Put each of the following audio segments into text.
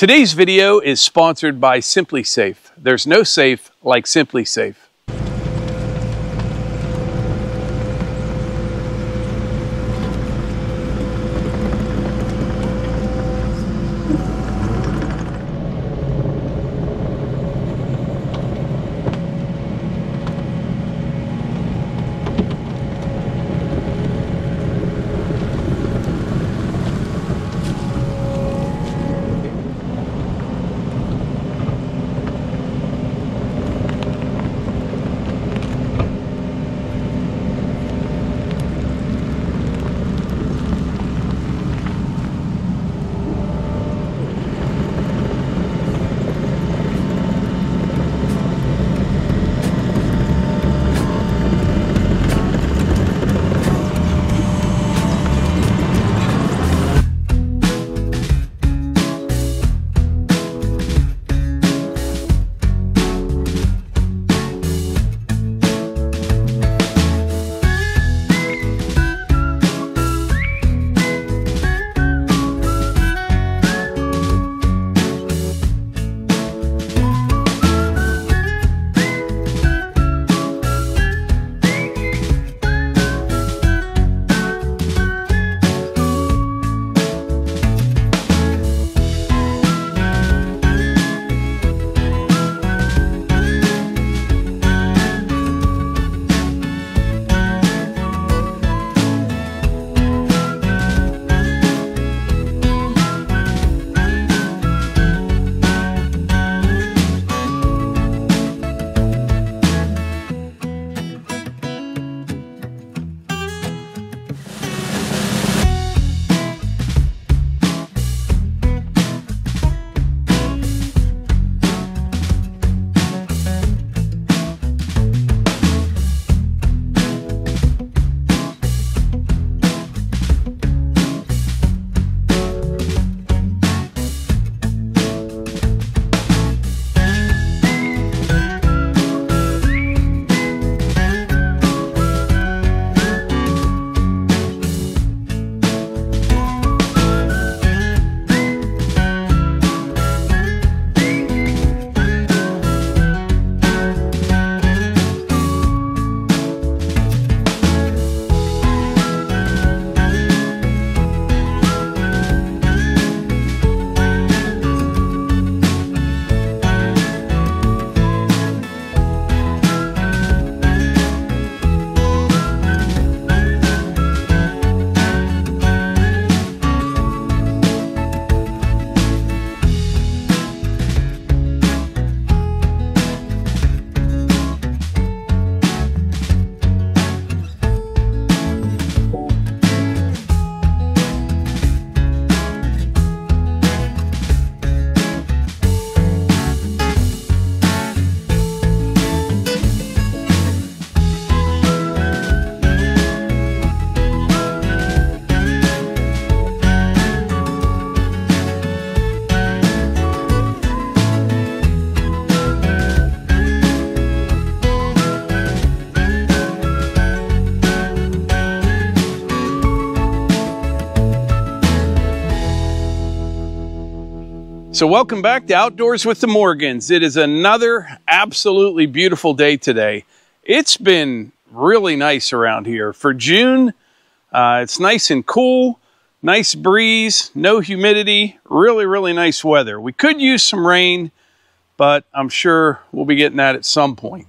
Today's video is sponsored by Simply Safe. There's no safe like Simply Safe. So welcome back to Outdoors with the Morgans. It is another absolutely beautiful day today. It's been really nice around here. For June, it's nice and cool, nice breeze, no humidity, really nice weather. We could use some rain, but I'm sure we'll be getting that at some point.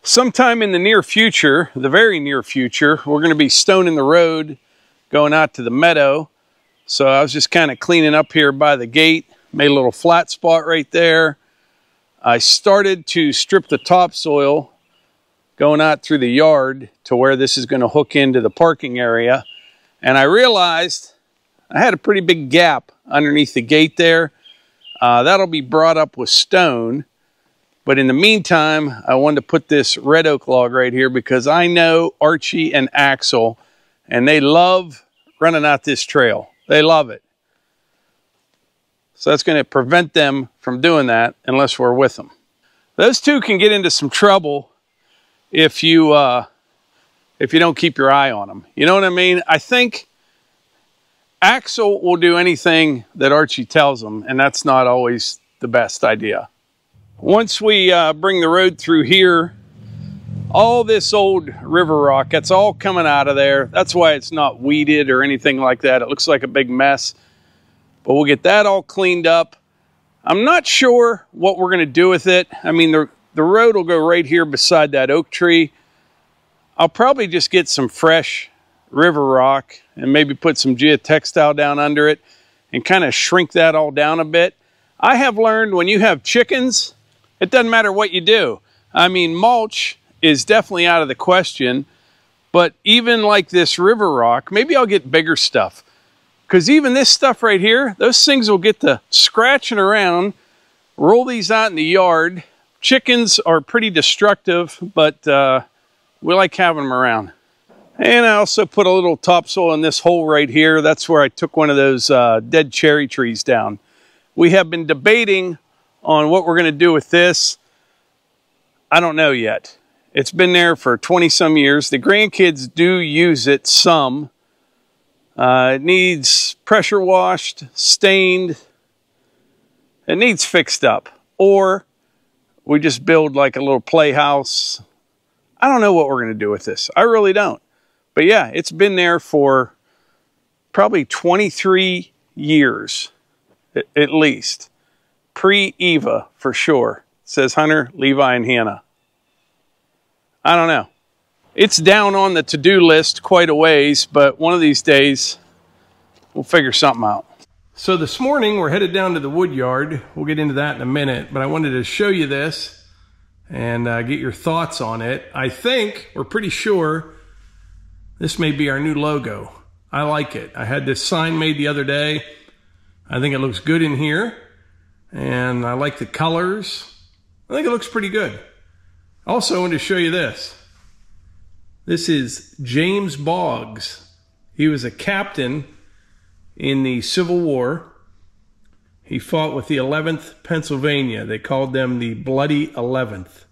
Sometime in the near future, the very near future, we're gonna be stoning the road, going out to the meadow. So I was just kind of cleaning up here by the gate. Made a little flat spot right there. I started to strip the topsoil going out through the yard to where this is going to hook into the parking area. And I realized I had a pretty big gap underneath the gate there. That'll be brought up with stone. But in the meantime, I wanted to put this red oak log right here because I know Archie and Axel, and they love running out this trail. They love it. So that's going to prevent them from doing that unless we're with them. Those two can get into some trouble if you don't keep your eye on them. You know what I mean? I think Axel will do anything that Archie tells him, and that's not always the best idea. Once we bring the road through here, all this old river rock, that's all coming out of there. That's why it's not weeded or anything like that. It looks like a big mess, but we'll get that all cleaned up. I'm not sure what we're gonna do with it. I mean, the road will go right here beside that oak tree. I'll probably just get some fresh river rock and maybe put some geotextile down under it and kind of shrink that all down a bit. I have learned when you have chickens, it doesn't matter what you do. I mean, mulch is definitely out of the question, but even like this river rock, maybe I'll get bigger stuff, because even this stuff right here, those things will get to scratching around, roll these out in the yard. Chickens are pretty destructive, but we like having them around. And I also put a little topsoil in this hole right here. That's where I took one of those dead cherry trees down. We have been debating on what we're going to do with this. I don't know yet. It's been there for 20 some years. The grandkids do use it some. It needs pressure washed, stained. It needs fixed up. Or we just build like a little playhouse. I don't know what we're going to do with this. I really don't. But yeah, it's been there for probably 23 years, at least. Pre-Eva, for sure. It says Hunter, Levi, and Hannah. I don't know. It's down on the to-do list quite a ways, but one of these days, we'll figure something out. So this morning, we're headed down to the wood yard. We'll get into that in a minute, but I wanted to show you this and get your thoughts on it. I think, we're pretty sure, this may be our new logo. I like it. I had this sign made the other day. I think it looks good in here. And I like the colors. I think it looks pretty good. Also, I wanted to show you this. This is James Boggs. He was a captain in the Civil War. He fought with the 11th Pennsylvania. They called them the Bloody 11th.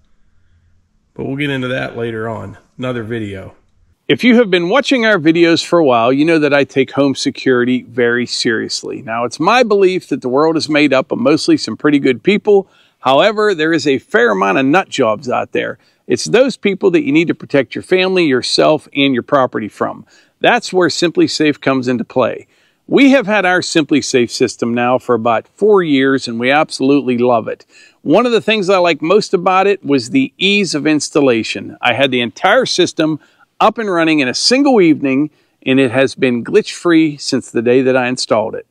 But we'll get into that later on. Another video. If you have been watching our videos for a while, you know that I take home security very seriously. Now, it's my belief that the world is made up of mostly some pretty good people. However, there is a fair amount of nut jobs out there. It's those people that you need to protect your family, yourself, and your property from. That's where Simply Safe comes into play. We have had our Simply Safe system now for about 4 years, and we absolutely love it. One of the things I like most about it was the ease of installation. I had the entire system up and running in a single evening, and it has been glitch-free since the day that I installed it.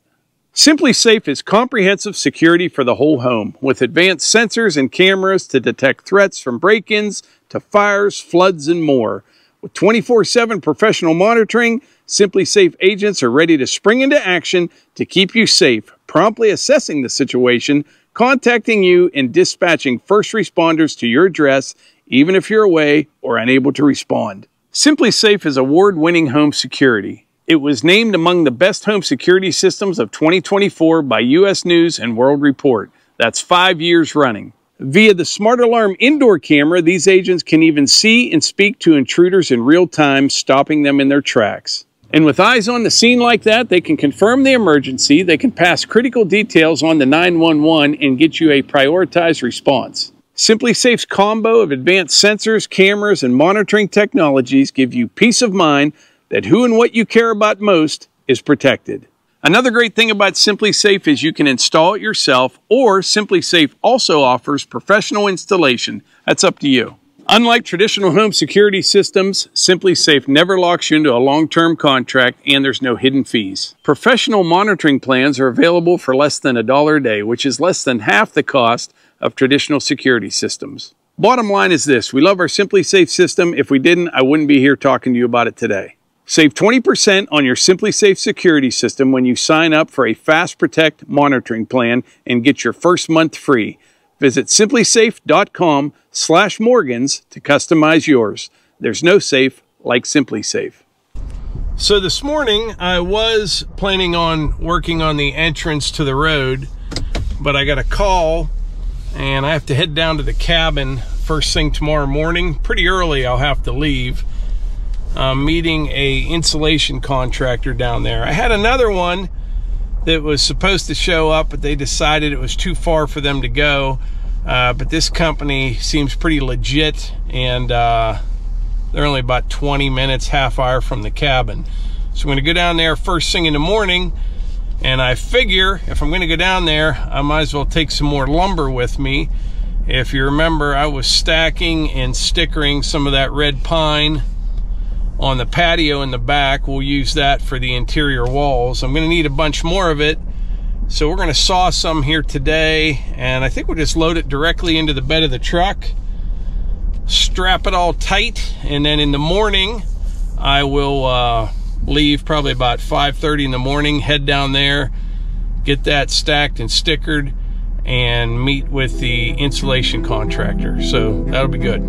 Simply Safe is comprehensive security for the whole home, with advanced sensors and cameras to detect threats from break-ins to fires, floods, and more. With 24/7 professional monitoring, Simply Safe agents are ready to spring into action to keep you safe, promptly assessing the situation, contacting you, and dispatching first responders to your address, even if you're away or unable to respond. Simply Safe is award-winning home security. It was named among the best home security systems of 2024 by U.S. News and World Report. That's 5 years running. Via the Smart Alarm indoor camera, these agents can even see and speak to intruders in real time, stopping them in their tracks. And with eyes on the scene like that, they can confirm the emergency, they can pass critical details on to 911 and get you a prioritized response. Simply Safe's combo of advanced sensors, cameras, and monitoring technologies give you peace of mind that who and what you care about most is protected. Another great thing about Simply Safe is you can install it yourself, or Simply Safe also offers professional installation. That's up to you. Unlike traditional home security systems, Simply Safe never locks you into a long-term contract, and there's no hidden fees. Professional monitoring plans are available for less than $1 a day, which is less than half the cost of traditional security systems. Bottom line is this: we love our Simply Safe system. If we didn't, I wouldn't be here talking to you about it today. Save 20% on your Simply Safe security system when you sign up for a Fast Protect monitoring plan and get your first month free. Visit simplysafe.com/Morgans to customize yours. There's no safe like Simply Safe. So this morning I was planning on working on the entrance to the road, but I got a call and I have to head down to the cabin first thing tomorrow morning. Pretty early I'll have to leave. meeting a insulation contractor down there. I had another one that was supposed to show up, but they decided it was too far for them to go. But this company seems pretty legit, and they're only about 20 minutes, half hour from the cabin. So I'm going to go down there first thing in the morning, and I figure if I'm going to go down there, I might as well take some more lumber with me. If you remember, I was stacking and stickering some of that red pine on the patio in the back. We'll use that for the interior walls. I'm going to need a bunch more of it, so we're going to saw some here today, and I think we'll just load it directly into the bed of the truck, strap it all tight, and then in the morning I will leave probably about 5:30 in the morning, head down there, get that stacked and stickered, and meet with the insulation contractor. So that'll be good.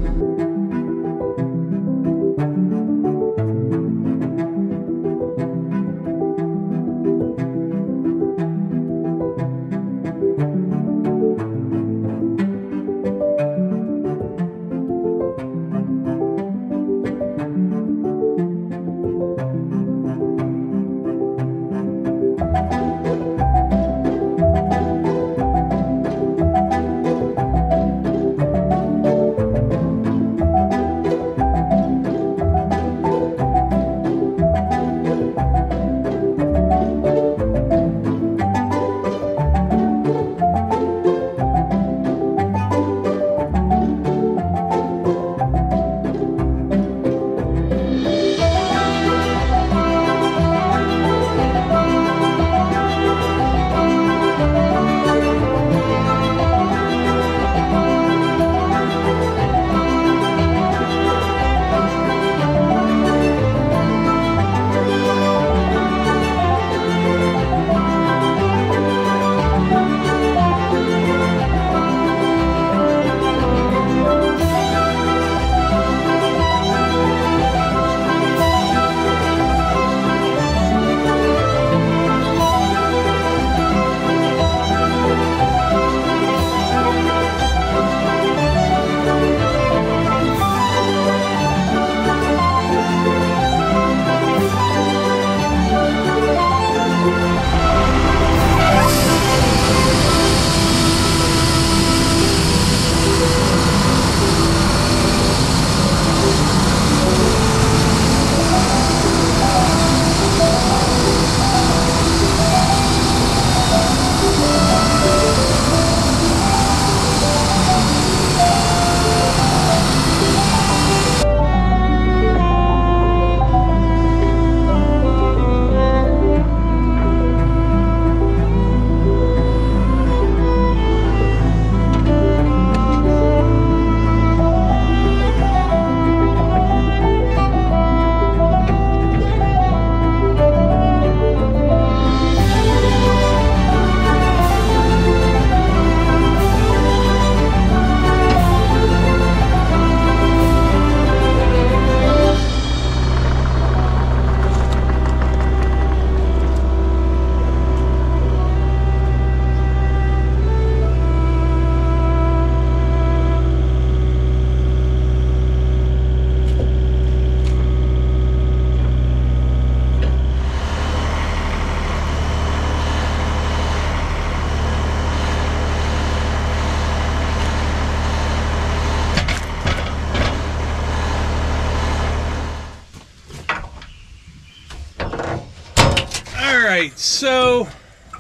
right, so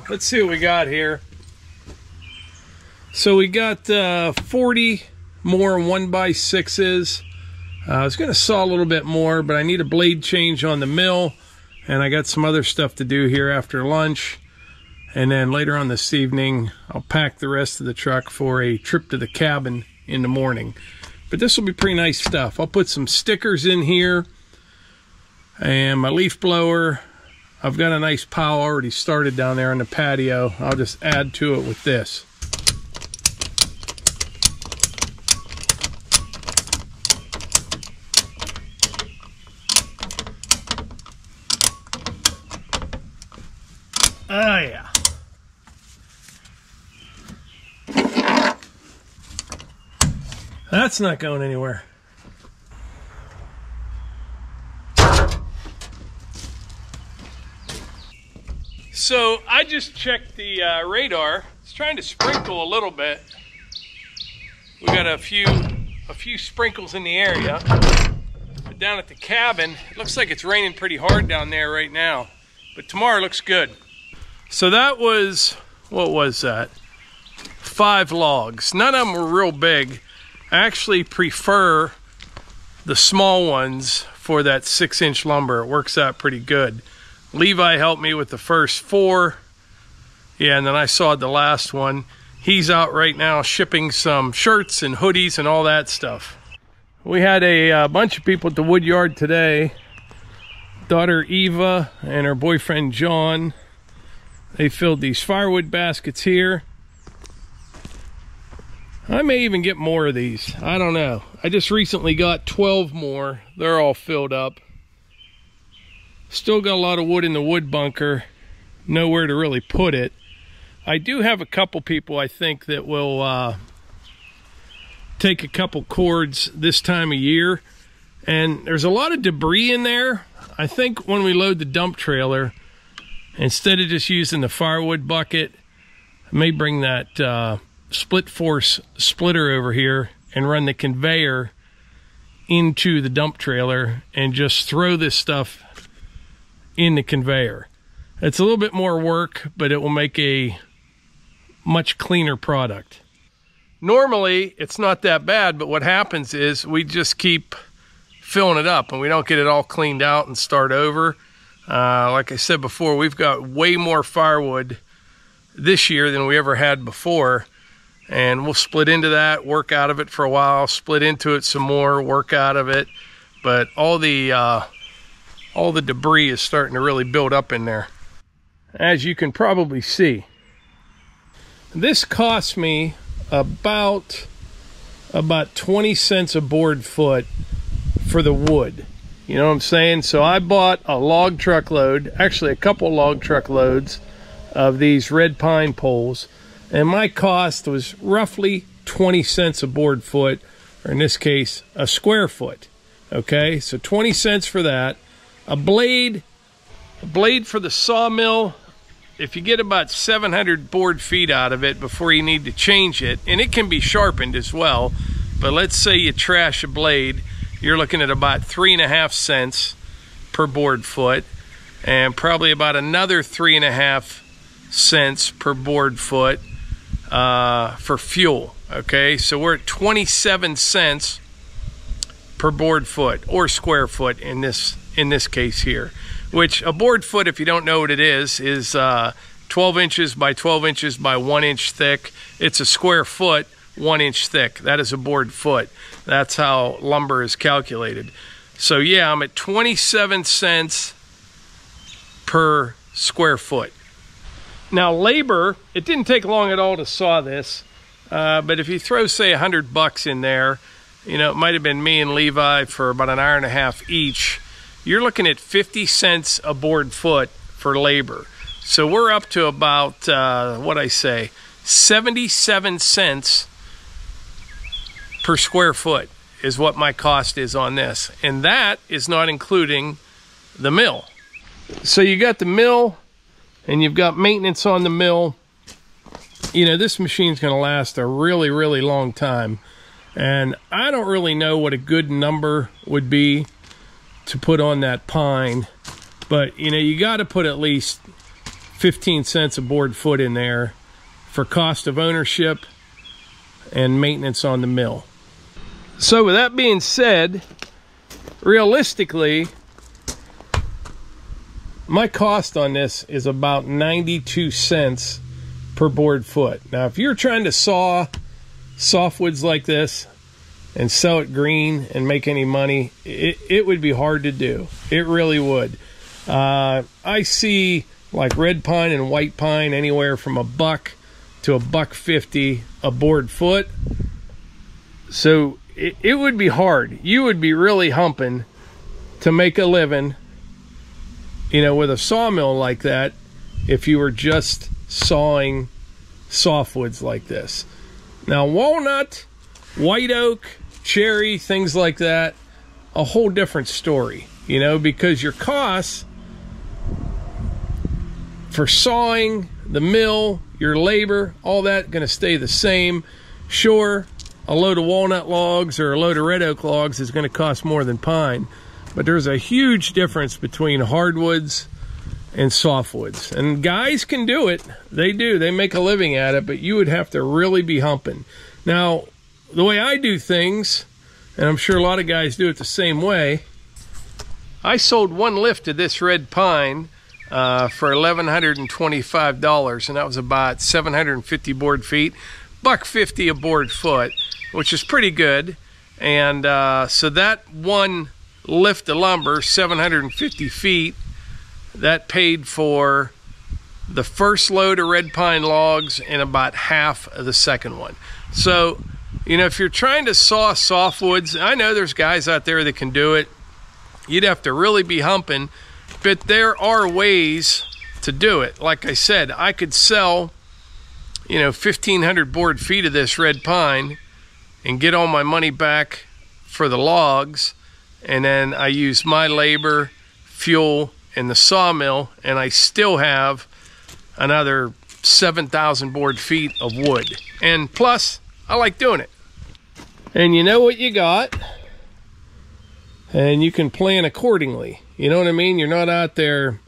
let's see what we got here. So we got 40 more 1x6s. I was going to saw a little bit more, but I need a blade change on the mill, and I got some other stuff to do here after lunch. And then later on this evening, I'll pack the rest of the truck for a trip to the cabin in the morning. But this will be pretty nice stuff. I'll put some stickers in here, and my leaf blower. I've got a nice pile already started down there on the patio. I'll just add to it with this. Oh yeah. That's not going anywhere. So I just checked the radar. It's trying to sprinkle a little bit. We got a few sprinkles in the area. But down at the cabin, it looks like it's raining pretty hard down there right now. But tomorrow looks good. So that was, what was that? 5 logs. None of them were real big. I actually prefer the small ones for that 6-inch lumber. It works out pretty good. Levi helped me with the first 4. Yeah, and then I sawed the last one. He's out right now shipping some shirts and hoodies and all that stuff. We had a bunch of people at the wood yard today. Daughter Eva and her boyfriend John. They filled these firewood baskets here. I may even get more of these. I don't know. I just recently got 12 more. They're all filled up. Still got a lot of wood in the wood bunker. Nowhere to really put it. I do have a couple people I think that will take a couple cords this time of year. And there's a lot of debris in there. I think when we load the dump trailer, instead of just using the firewood bucket, I may bring that split force splitter over here and run the conveyor into the dump trailer and just throw this stuff in the conveyor. It's a little bit more work, but it will make a much cleaner product. Normally, it's not that bad, but what happens is we just keep filling it up and we don't get it all cleaned out and start over. Like I said before, we've got way more firewood this year than we ever had before. And we'll split into that, work out of it for a while, split into it some more, work out of it. But all the debris is starting to really build up in there, as you can probably see. This cost me about 20 cents a board foot for the wood. You know what I'm saying? So I bought a log truckload, actually a couple log truckloads of these red pine poles, and my cost was roughly 20 cents a board foot, or in this case, a square foot. Okay, so 20 cents for that. A blade for the sawmill. If you get about 700 board feet out of it before you need to change it, and it can be sharpened as well, but let's say you trash a blade, you're looking at about 3.5 cents per board foot, and probably about another 3.5 cents per board foot for fuel. Okay, so we're at 27 cents per board foot, or square foot in this case here, which a board foot, if you don't know what it is 12 inches by 12 inches by 1 inch thick. It's a square foot 1 inch thick. That is a board foot. That's how lumber is calculated. So yeah, I'm at 27 cents per square foot. Now labor, it didn't take long at all to saw this, but if you throw say $100 in there, you know, it might have been me and Levi for about an hour and a half each. You're looking at 50 cents a board foot for labor. So we're up to about, what I say, 77 cents per square foot is what my cost is on this. And that is not including the mill. So you got the mill and you've got maintenance on the mill. You know, this machine's going to last a really, really long time. And I don't really know what a good number would be to put on that pine, but you know, you got to put at least 15 cents a board foot in there for cost of ownership and maintenance on the mill. So with that being said, realistically, my cost on this is about 92 cents per board foot. Now if you're trying to saw softwoods like this and sell it green and make any money, it would be hard to do. It really would. I see like red pine and white pine anywhere from $1 to $1.50 a board foot. So it would be hard. You would be really humping to make a living, you know, with a sawmill like that if you were just sawing softwoods like this. Now walnut, white oak, cherry, things like that, a whole different story, you know, because your costs for sawing, the mill, your labor, all that going to stay the same. Sure, a load of walnut logs or a load of red oak logs is going to cost more than pine, but there's a huge difference between hardwoods and softwoods. And guys can do it. They do. They make a living at it, but you would have to really be humping. Now, the way I do things, and I'm sure a lot of guys do it the same way, I sold one lift of this red pine for $1,125, and that was about 750 board feet, $1.50 a board foot, which is pretty good. And so that one lift of lumber, 750 feet, that paid for the first load of red pine logs and about half of the second one. So, you know, if you're trying to saw softwoods, I know there's guys out there that can do it. You'd have to really be humping, but there are ways to do it. Like I said, I could sell, you know, 1,500 board feet of this red pine and get all my money back for the logs, and then I use my labor, fuel, and the sawmill, and I still have another 7,000 board feet of wood. And plus, I like doing it. And you know what you got, and you can plan accordingly. You know what I mean? You're not out there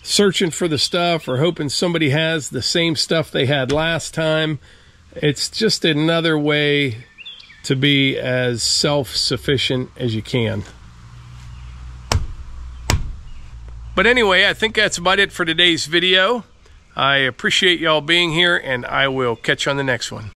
searching for the stuff or hoping somebody has the same stuff they had last time. It's just another way to be as self-sufficient as you can. But anyway, I think that's about it for today's video. I appreciate y'all being here, and I will catch you on the next one.